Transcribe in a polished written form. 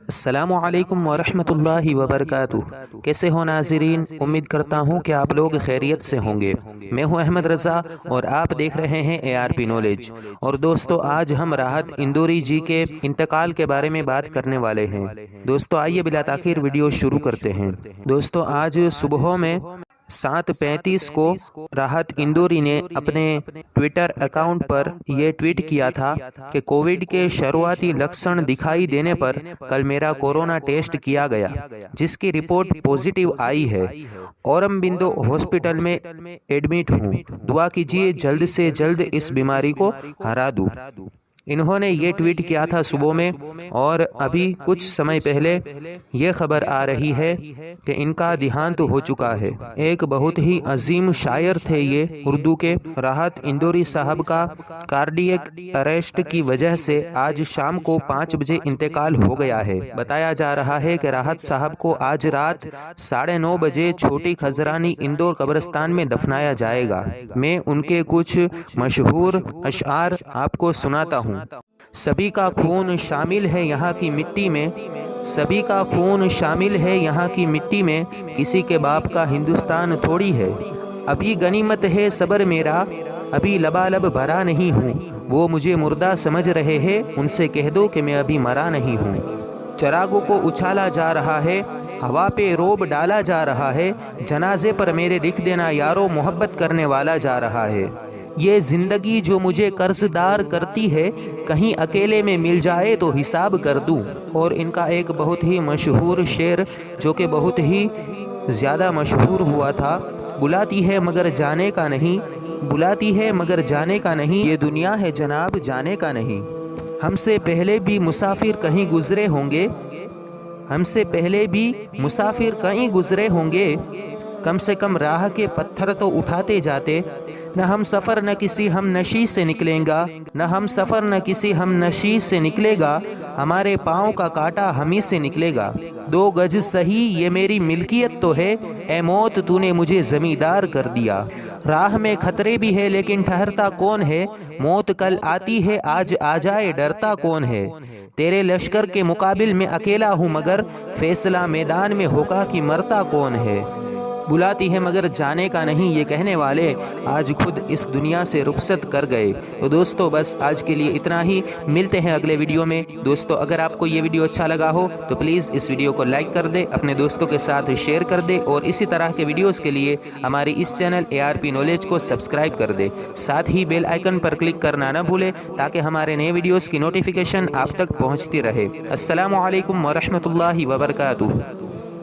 السلام علیکم ورحمۃ اللہ وبرکاتہ۔ کیسے ہو ناظرین؟ امید کرتا ہوں کہ آپ لوگ خیریت سے ہوں گے۔ میں ہوں احمد رضا اور آپ دیکھ رہے ہیں ARP نالج۔ اور دوستو، آج ہم راحت اندوری جی کے انتقال کے بارے میں بات کرنے والے ہیں۔ دوستو آئیے بلا تاخیر ویڈیو شروع کرتے ہیں۔ دوستو آج صبح میں 7:35 کو راحت اندوری نے اپنے ٹویٹر اکاؤنٹ پر یہ ٹویٹ کیا تھا کہ کووڈ کے شروعاتی لکشن دکھائی دینے پر کل میرا کورونا ٹیسٹ کیا گیا، جس کی رپورٹ پوزیٹیو آئی ہے۔ اورم بندو ہاسپٹل میں ایڈمٹ ہوں۔ دعا کیجیے جلد سے جلد اس بیماری کو ہرا دوں۔ انہوں نے یہ ٹویٹ کیا تھا صبح میں، اور ابھی کچھ سمے پہلے یہ خبر آ رہی ہے کہ ان کا دیہانت ہو چکا ہے۔ ایک بہت ہی عظیم شاعر تھے یہ اردو کے۔ راحت اندوری صاحب کا کارڈیک اریسٹ کی وجہ سے آج شام کو 5 بجے انتقال ہو گیا ہے۔ بتایا جا رہا ہے کہ راحت صاحب کو آج رات 9:30 بجے چھوٹی خزرانی اندور قبرستان میں دفنایا جائے گا۔ میں ان کے کچھ مشہور اشعار آپ کو سناتا ہوں۔ سبھی کا خون شامل ہے یہاں کی مٹی میں، سبھی کا خون شامل ہے یہاں کی مٹی میں، کسی کے باپ کا ہندوستان تھوڑی ہے۔ ابھی غنیمت ہے صبر میرا، ابھی لبالب بھرا نہیں ہوں۔ وہ مجھے مردہ سمجھ رہے ہیں، ان سے کہہ دو کہ میں ابھی مرا نہیں ہوں۔ چراغوں کو اچھالا جا رہا ہے، ہوا پہ روب ڈالا جا رہا ہے، جنازے پر میرے لکھ دینا یارو محبت کرنے والا جا رہا ہے۔ یہ زندگی جو مجھے قرض دار کرتی ہے، کہیں اکیلے میں مل جائے تو حساب کر دوں۔ اور ان کا ایک بہت ہی مشہور شعر جو کہ بہت ہی زیادہ مشہور ہوا تھا، بلاتی ہے مگر جانے کا نہیں، بلاتی ہے مگر جانے کا نہیں، یہ دنیا ہے جناب جانے کا نہیں۔ ہم سے پہلے بھی مسافر کہیں گزرے ہوں گے، ہم سے پہلے بھی مسافر کہیں گزرے ہوں گے، کم سے کم راہ کے پتھر تو اٹھاتے جاتے۔ نہ ہم سفر نہ کسی ہم نشی سے نکلیں گا، نہ ہم سفر نہ کسی ہم نشی سے نکلے گا، ہمارے پاؤں کا کاٹا ہم ہی سے نکلے گا۔ 2 گز صحیح یہ میری ملکیت تو ہے، اے موت تو نے مجھے زمیندار کر دیا۔ راہ میں خطرے بھی ہے لیکن ٹھہرتا کون ہے، موت کل آتی ہے آج آ جائے ڈرتا کون ہے۔ تیرے لشکر کے مقابل میں اکیلا ہوں مگر فیصلہ میدان میں ہوگا کہ مرتا کون ہے۔ بلاتی ہے مگر جانے کا نہیں، یہ کہنے والے آج خود اس دنیا سے رخصت کر گئے۔ تو دوستو بس آج کے لیے اتنا ہی، ملتے ہیں اگلے ویڈیو میں۔ دوستو اگر آپ کو یہ ویڈیو اچھا لگا ہو تو پلیز اس ویڈیو کو لائک کر دے، اپنے دوستوں کے ساتھ شیئر کر دے، اور اسی طرح کے ویڈیوز کے لیے ہماری اس چینل ARP نالج کو سبسکرائب کر دے۔ ساتھ ہی بیل آئیکن پر کلک کرنا نہ بھولے تاکہ ہمارے نئے ویڈیوز کی نوٹیفیکیشن آپ تک پہنچتی رہے۔ السلام علیکم ورحمۃ اللہ وبرکاتہ۔